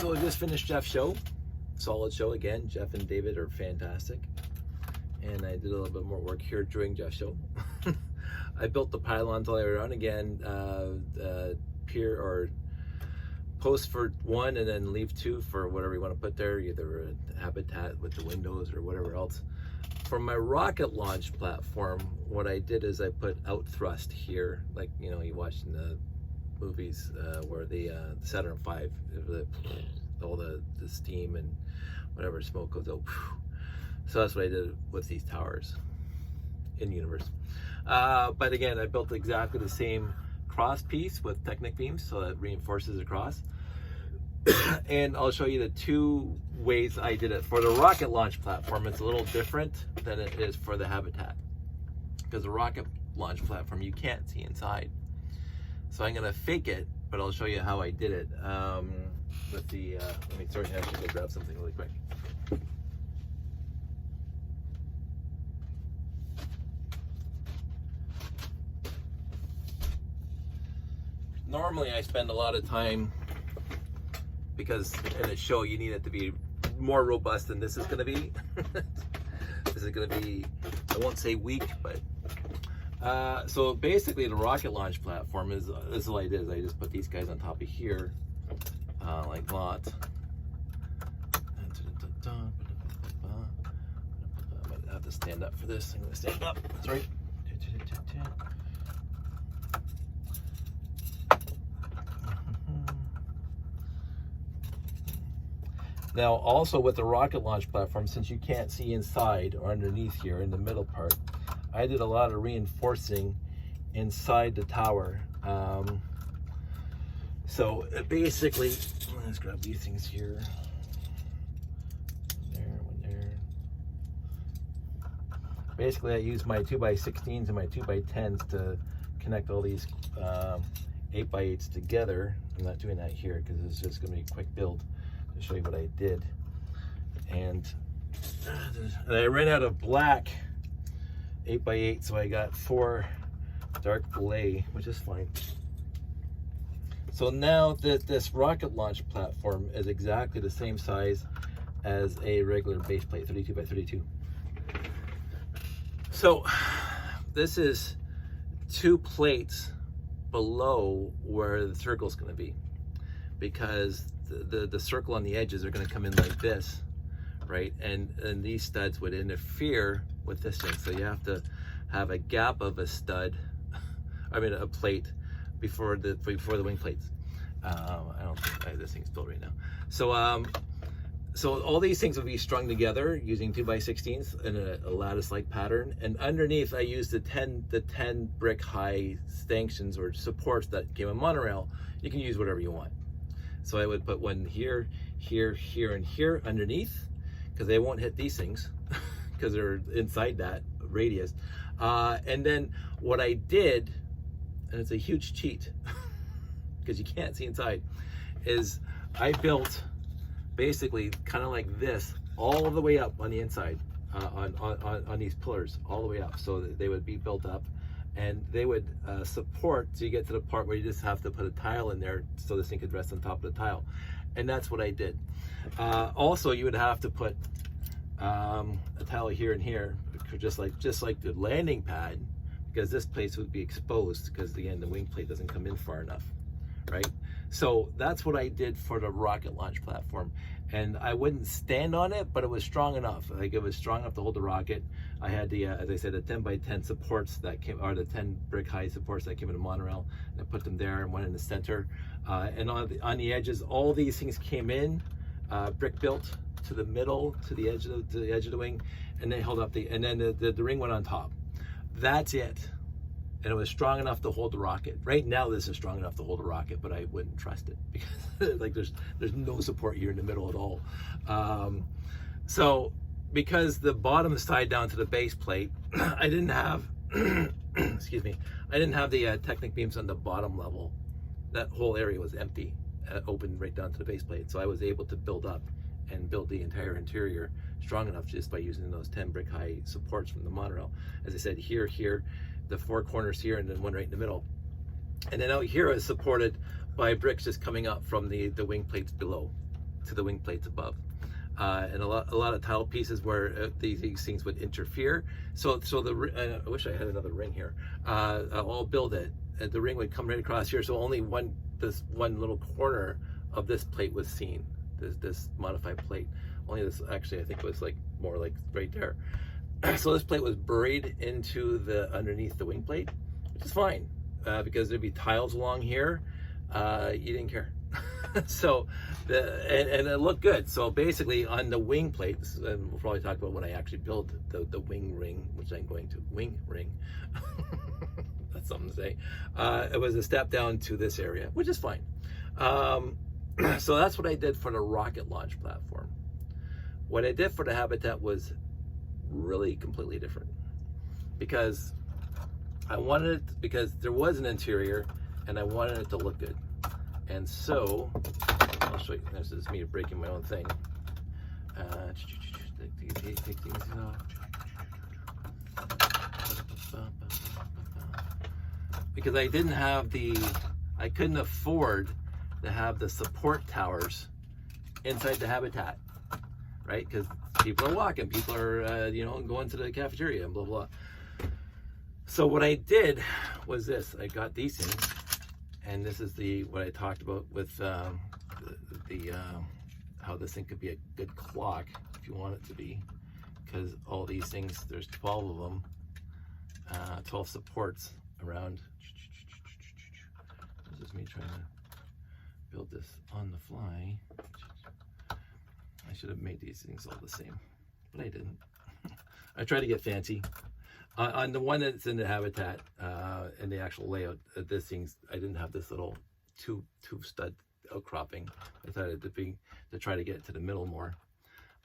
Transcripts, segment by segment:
So I just finished Jeff's show. Solid show again. Jeff and David are fantastic. And I did a little bit more work here during Jeff's show. I built the pylons all the way around again. Pier or post for one and then leave two for whatever you want to put there, either a habitat with the windows or whatever else. For my rocket launch platform, what I did is I put out thrust here, like you watch in the movies where the Saturn V, all the steam and whatever smoke goes out. So that's what I did with these towers in universe. But again, I built exactly the same cross piece with Technic beams, so that reinforces across. And I'll show you the two ways I did it. For the rocket launch platform, it's a little different than it is for the habitat, because the rocket launch platform you can't see inside. So I'm gonna fake it, but I'll show you how I did it. With the let me actually go grab something really quick. Normally I spend a lot of time, because in a show you need it to be more robust than this is going to be. This is going to be, I won't say weak, but so basically the rocket launch platform is all I did is I just put these guys on top of here like that. I might have to stand up for this. I'm going to stand up. That's right. Now, also with the rocket launch platform, since you can't see inside or underneath here in the middle part, I did a lot of reinforcing inside the tower. So basically, let's grab these things here. One there. Basically, I use my 2x16s and my 2x10s to connect all these 8x8s together. I'm not doing that here because it's just going to be a quick build. To show you what I did, and I ran out of black 8x8, so I got 4 dark gray, which is fine. So now that this rocket launch platform is exactly the same size as a regular base plate, 32x32. So this is 2 plates below where the circle is going to be, because the circle on the edges are going to come in like this, right? And these studs would interfere with this thing, so you have to have a gap of a stud, I mean a plate, before the wing plates. I don't think this thing's built right now. So so all these things will be strung together using 2x16s in a lattice-like pattern, and underneath I used the 10 brick high stanchions or supports that came in monorail. You can use whatever you want. So I would put one here, here, here, and here underneath, because they won't hit these things because they're inside that radius. And then what I did, and it's a huge cheat because you can't see inside, is I built basically kind of like this all the way up on the inside on these pillars all the way up, so that they would be built up. And they would support, so you get to the part where you just have to put a tile in there so this thing could rest on top of the tile. And that's what I did. Also, you would have to put a tile here and here, just like the landing pad, because this place would be exposed, because again, the wing plate doesn't come in far enough, right? So that's what I did for the rocket launch platform. And I wouldn't stand on it, but it was strong enough. Like, it was strong enough to hold the rocket. I had the, as I said, the 10x10 supports that came, or the 10 brick high supports that came in a monorail. And I put them there and one in the center. And on the edges, all these things came in, brick built to the middle, to the edge of the wing, and they held up and then the ring went on top. That's it. And it was strong enough to hold the rocket. Right now, this is strong enough to hold a rocket, but I wouldn't trust it because like there's no support here in the middle at all. So because the bottom is tied down to the base plate, I didn't have, excuse me, I didn't have the Technic beams on the bottom level. That whole area was empty, open right down to the base plate. So I was able to build up and build the entire interior strong enough just by using those 10 brick high supports from the monorail. As I said, here, the 4 corners here, and then one right in the middle. And then out here is supported by bricks just coming up from the wing plates below. to the wing plates above. And a lot of tile pieces where these things would interfere. So I wish I had another ring here. I'll build it, and the ring would come right across here. So only this one little corner of this plate was seen. This modified plate. Only this, actually, I think it was like more like right there. So this plate was buried into the underneath the wing plate, which is fine because there'd be tiles along here. You didn't care. So and it looked good. So basically on the wing plate, and we'll probably talk about when I actually build the wing ring, which I'm going to wing ring. That's something to say. It was a step down to this area, which is fine. So that's what I did for the rocket launch platform. What I did for the habitat was really completely different, because I wanted it, because there was an interior and I wanted it to look good. And so I'll show you. This is me breaking my own thing. Take things off. Because I didn't have I couldn't afford to have the support towers inside the habitat, right? Because people are walking, people are going to the cafeteria and blah blah. So what I did was this: I got these things, and this is what I talked about with how this thing could be a good clock if you want it to be, because all these things, there's 12 of them, 12 supports around. This is me trying to build this on the fly. I should have made these things all the same, but I didn't. I tried to get fancy. On the one that's in the habitat, and the actual layout, this thing's, I didn't have this little two stud outcropping. I thought it would be to try to get it to the middle more.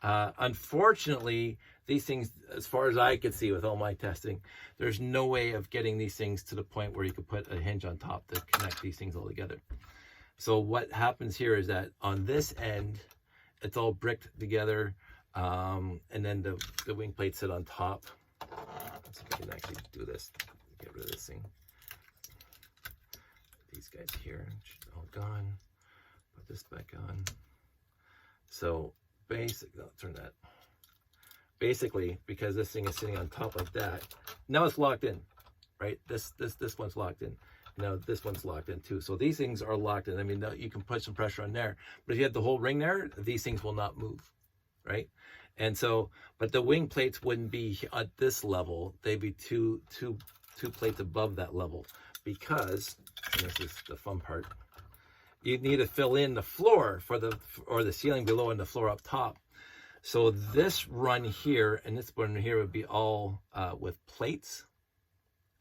Unfortunately, these things, as far as I could see with all my testing, there's no way of getting these things to the point where you could put a hinge on top to connect these things all together. So what happens here is that on this end, it's all bricked together, and then the wing plates sit on top. Let's see if I can actually do this, get rid of this thing. These guys here, all gone. Put this back on. So basically, I'll turn that. Basically, because this thing is sitting on top of that, now it's locked in, right? This one's locked in. Now this one's locked in too. So these things are locked in. I mean, you can put some pressure on there, but if you have the whole ring there, these things will not move, right? And so, but the wing plates wouldn't be at this level. They'd be two plates above that level, because, and this is the fun part, you need to fill in the floor or the ceiling below and the floor up top. So this run here and this one here would be all with plates,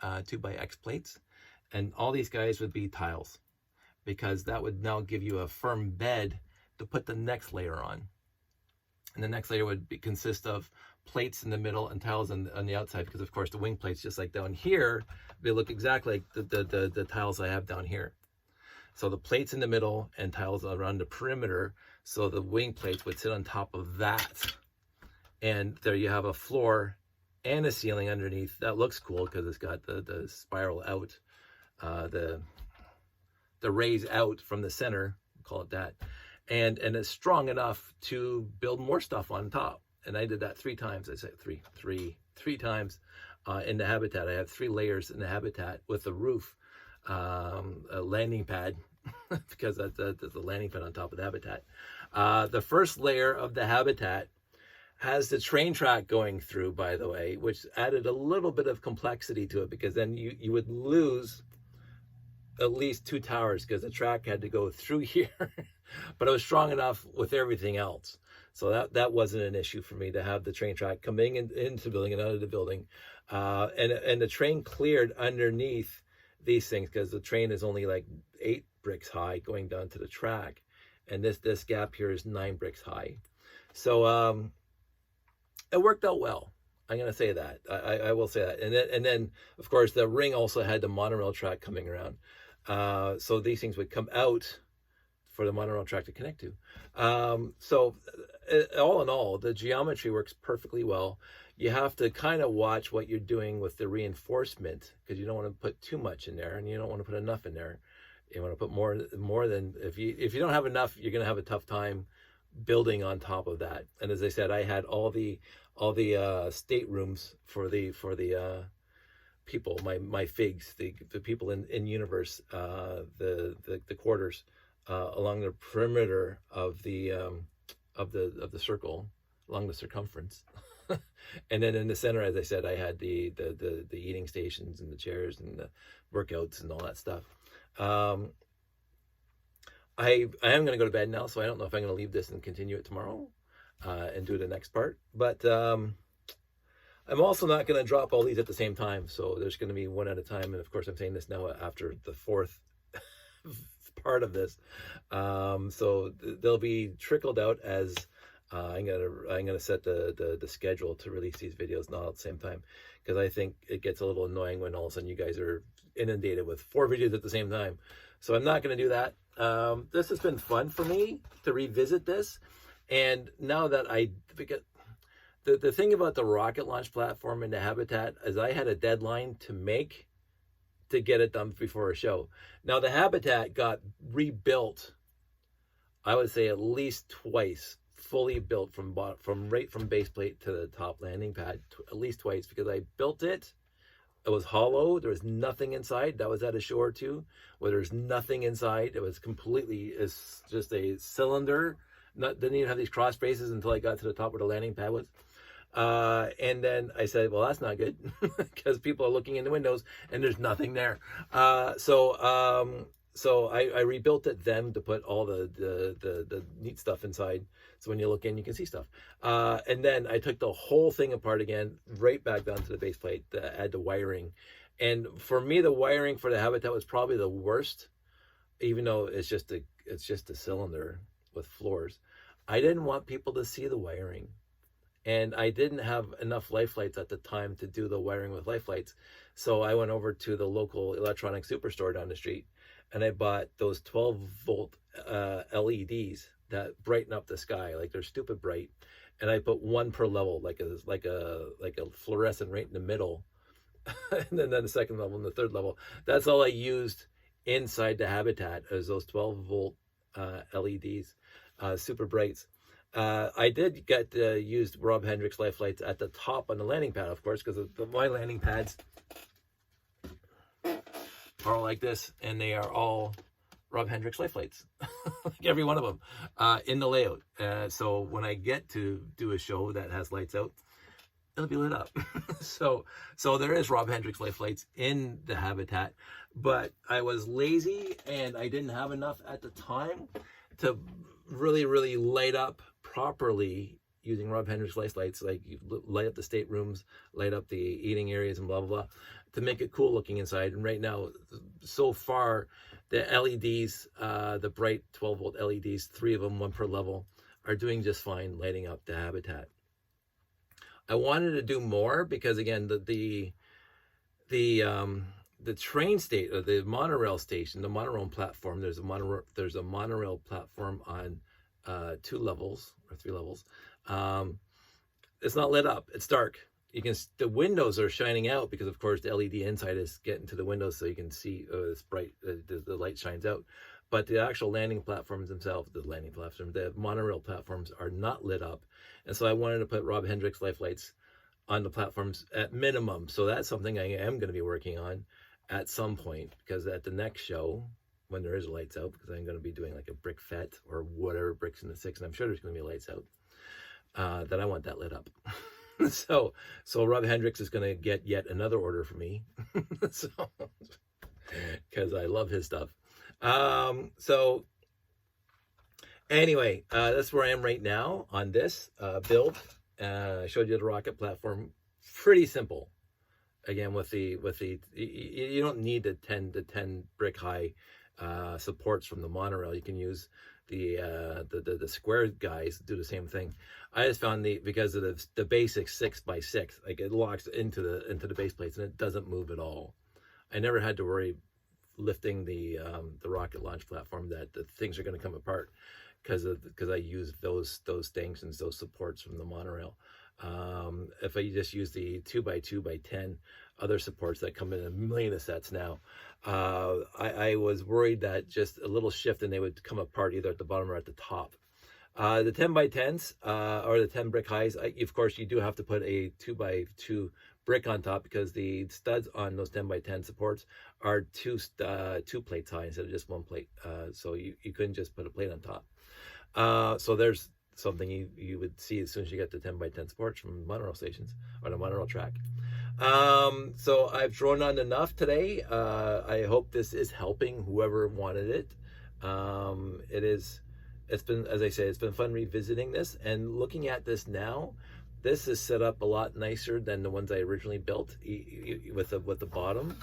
2x plates, and all these guys would be tiles, because that would now give you a firm bed to put the next layer on. And the next layer would consist of plates in the middle and tiles on the outside, because of course the wing plates, just like down here, they look exactly like the tiles I have down here. So the plates in the middle and tiles around the perimeter, so the wing plates would sit on top of that. And there you have a floor and a ceiling underneath. That looks cool because it's got the spiral out, the raise out from the center, call it that. And it's strong enough to build more stuff on top. And I did that 3 times. I said three times in the habitat. I have 3 layers in the habitat with the roof, a landing pad, because that's the landing pad on top of the habitat. The first layer of the habitat has the train track going through, by the way, which added a little bit of complexity to it, because then you would lose at least 2 towers, because the track had to go through here. But it was strong enough with everything else, so that wasn't an issue for me to have the train track coming into the building and out of the building, and the train cleared underneath these things, because the train is only like 8 bricks high going down to the track, and this gap here is 9 bricks high. So it worked out well. I'm gonna say that. I will say that. And then of course the ring also had the monorail track coming around, so these things would come out for the monorail track to connect to. So all in all, the geometry works perfectly well. You have to kind of watch what you're doing with the reinforcement, because you don't want to put too much in there and you don't want to put enough in there. You want to put more than, if you don't have enough, you're going to have a tough time building on top of that. And as I said, I had all the staterooms for the people, my figs, the people in universe, the quarters along the perimeter of the circle, along the circumference. And then in the center, as I said, I had the eating stations and the chairs and the workouts and all that stuff. I am going to go to bed now, so I don't know if I'm going to leave this and continue it tomorrow and do the next part. But I'm also not going to drop all these at the same time, so there's going to be one at a time. And of course, I'm saying this now after the fourth part of this, so they'll be trickled out as I'm gonna set the schedule to release these videos not at the same time, because I think it gets a little annoying when all of a sudden you guys are inundated with 4 videos at the same time. So I'm not going to do that. This has been fun for me to revisit this, and now that because the thing about the rocket launch platform and the habitat is I had a deadline to get it done before a show. Now the habitat got rebuilt, I would say at least twice, fully built from base plate to the top landing pad, at least twice, because I built it. It was hollow. There was nothing inside. That was at a show or two where there's nothing inside. It was completely, it's just a cylinder. Didn't even have these cross braces until I got to the top where the landing pad was. And then I said, well, that's not good because people are looking in the windows and there's nothing there. So I rebuilt it then to put all the neat stuff inside. So when you look in, you can see stuff. And then I took the whole thing apart again, right back down to the base plate to add the wiring. And for me, the wiring for the habitat was probably the worst, even though it's just a cylinder with floors. I didn't want people to see the wiring. And I didn't have enough life lights at the time to do the wiring with life lights. So I went over to the local electronic superstore down the street and I bought those 12-volt LEDs that brighten up the sky. Like they're stupid bright. And I put one per level, like a fluorescent right in the middle. And then the second level and the third level. That's all I used inside the habitat, as those 12-volt LEDs, super brights. I did get used Rob Hendricks life lights at the top on the landing pad, of course, because my landing pads are like this, and they are all Rob Hendricks life lights, like every one of them in the layout. So when I get to do a show that has lights out, it'll be lit up. So there is Rob Hendricks life lights in the habitat, but I was lazy and I didn't have enough at the time to really light up properly using Rob Hendricks life lights, like you light up the staterooms, light up the eating areas and blah blah blah, to make it cool looking inside. And right now, so far, the LEDs, the bright 12-volt LEDs, 3 of them, 1 per level, are doing just fine lighting up the habitat. I wanted to do more because again, the train state, or the monorail station, the monorail platform, there's a monorail platform on 2 levels or 3 levels. It's not lit up. It's dark. The windows are shining out because of course the LED inside is getting to the windows, so you can see it's bright. The light shines out. But the actual landing platforms themselves, the monorail platforms are not lit up. And so I wanted to put Rob Hendricks life lights on the platforms at minimum. So that's something I am going to be working on at some point, because at the next show, when there is lights out, because I'm going to be doing like a brick fete or whatever, bricks in the 6, and I'm sure there's going to be lights out, that I want that lit up. So Rob Hendricks is going to get yet another order for me. So, because I love his stuff. So anyway, that's where I am right now on this build. I showed you the rocket platform. Pretty simple. Again, with the you don't need the 10 brick high supports from the monorail. You can use the square guys do the same thing. I just found because of the basic 6x6, like it locks into the base plates and it doesn't move at all. I never had to worry lifting the rocket launch platform that the things are going to come apart because I use those stanchions, those supports from the monorail. If I just use the 2x2x10 other supports that come in a million of sets now, I was worried that just a little shift and they would come apart either at the bottom or at the top. The 10 by 10s, or the 10 brick highs, of course, you do have to put a 2 by 2 brick on top, because the studs on those 10 by 10 supports are two plates high instead of just one plate. So you couldn't just put a plate on top. So there's something you would see as soon as you get the 10 by 10 supports from monorail stations or the monorail track. So I've drawn on enough today. I hope this is helping whoever wanted it. It's been, as I say, it's been fun revisiting this and looking at this now. This is set up a lot nicer than the ones I originally built, with the bottom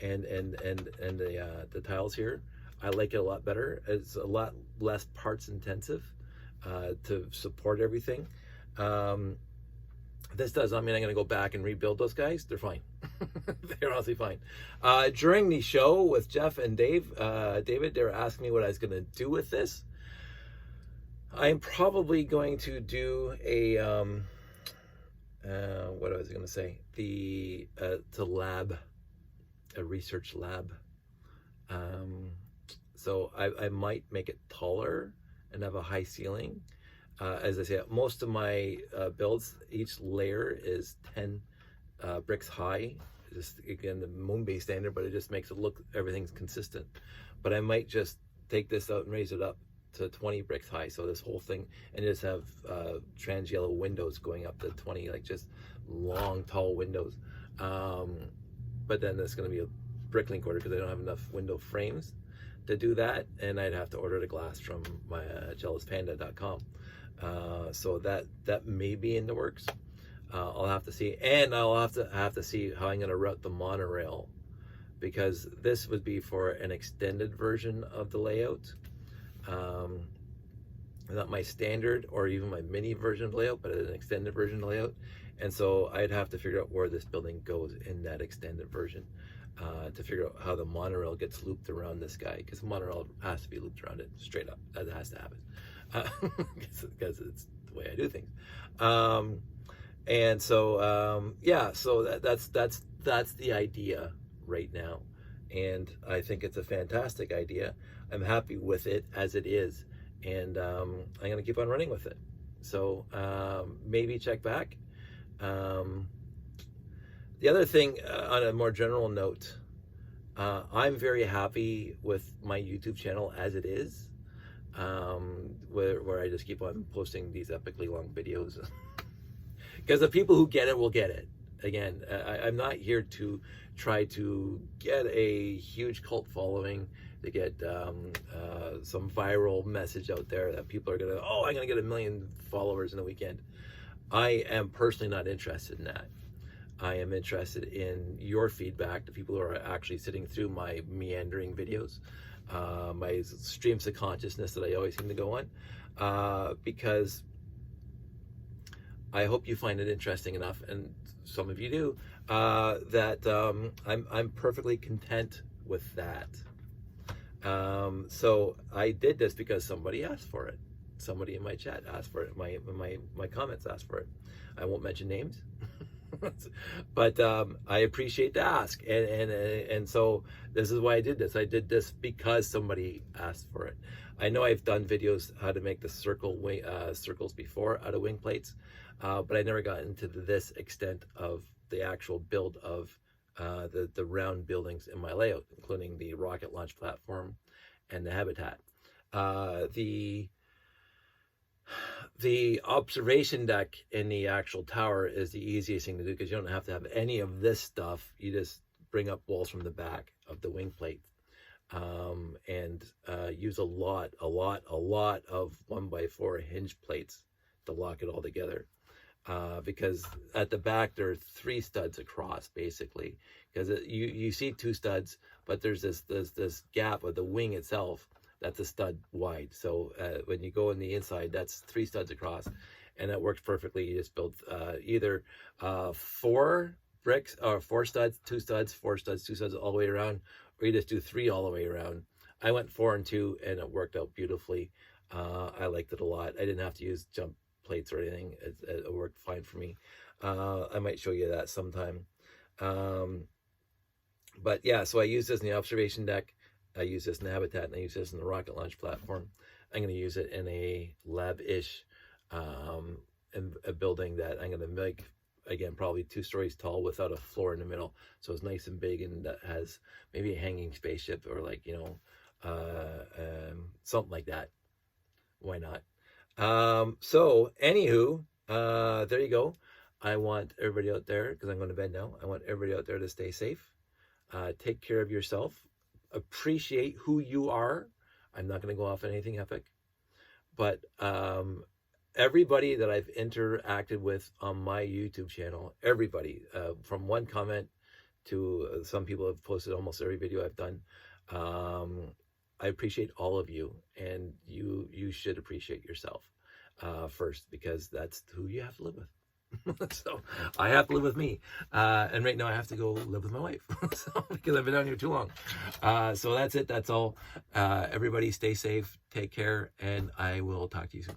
and the tiles here. I like it a lot better. It's a lot less parts intensive to support everything. This does not mean I'm going to go back and rebuild those guys. They're fine. They're honestly fine. During the show with Jeff and David, they were asking me what I was going to do with this. I'm probably going to do a what was I going to say? To lab, a research lab. So I might make it taller and have a high ceiling. As I say, most of my builds, each layer is 10 bricks high. Just again, the Moonbase standard, but it just makes it look, everything's consistent. But I might just take this out and raise it up to 20 bricks high, so this whole thing, and just have trans yellow windows going up to 20, like just long, tall windows. But then there's going to be a bricklink order because I don't have enough window frames to do that, and I'd have to order the glass from my jealouspanda.com. So that may be in the works. I'll have to see, and I'll have to see how I'm going to route the monorail, because this would be for an extended version of the layout. Not my standard or even my mini version of layout, but an extended version of layout. And so I'd have to figure out where this building goes in that extended version, to figure out how the monorail gets looped around this guy, because the monorail has to be looped around it straight up. That has to happen, because it's the way I do things. And so yeah, so that's the idea right now, and I think it's a fantastic idea. I'm happy with it as it is, and I'm gonna keep on running with it. So maybe check back. The other thing, on a more general note, I'm very happy with my YouTube channel as it is, where I just keep on posting these epically long videos. Because the people who get it will get it. Again, I'm not here to try to get a huge cult following, to get some viral message out there that people are gonna, oh, I'm gonna get 1 million followers in a weekend. I am personally not interested in that. I am interested in your feedback, the people who are actually sitting through my meandering videos, my streams of consciousness that I always seem to go on, because I hope you find it interesting enough, and some of you do, that I'm perfectly content with that. So I did this because somebody asked for it. Somebody in my chat asked for it. My comments asked for it. I won't mention names, but I appreciate the ask, and so this is why I did this. I did this because somebody asked for it. I know I've done videos how to make the circles before out of wing plates, but I never got into this extent of the actual build of the round buildings in my layout, including the rocket launch platform and the habitat. The observation deck in the actual tower is the easiest thing to do, because you don't have to have any of this stuff. You just bring up walls from the back of the wing plate, and use a lot of 1x4 hinge plates to lock it all together. Because at the back there are 3 studs across, basically, because you see 2 studs, but there's this gap of the wing itself that's a stud wide. So when you go in the inside, that's 3 studs across, and that works perfectly. You just build either 4 bricks, or 4 studs, 2 studs, 4 studs, 2 studs all the way around, or you just do 3 all the way around. I went 4 and 2, and it worked out beautifully. I liked it a lot. I didn't have to use jump plates or anything. It worked fine for me. I might show you that sometime. But yeah, so I use this in the observation deck, I use this in the habitat, and I use this in the rocket launch platform. I'm going to use it in a lab-ish in a building that I'm going to make, again, probably 2 stories tall without a floor in the middle. So it's nice and big, and that has maybe a hanging spaceship or like, you know, something like that. Why not? So anywho, there you go. I want everybody out there, because I'm going to bed now, I want everybody out there to stay safe. Take care of yourself. Appreciate who you are. I'm not going to go off on anything epic, but everybody that I've interacted with on my YouTube channel, everybody, from one comment to some people have posted almost every video I've done. I appreciate all of you, and you should appreciate yourself first, because that's who you have to live with. So I have to live with me, and right now I have to go live with my wife, so, because I've been down here too long. So that's it. That's all. Everybody stay safe, take care, and I will talk to you soon.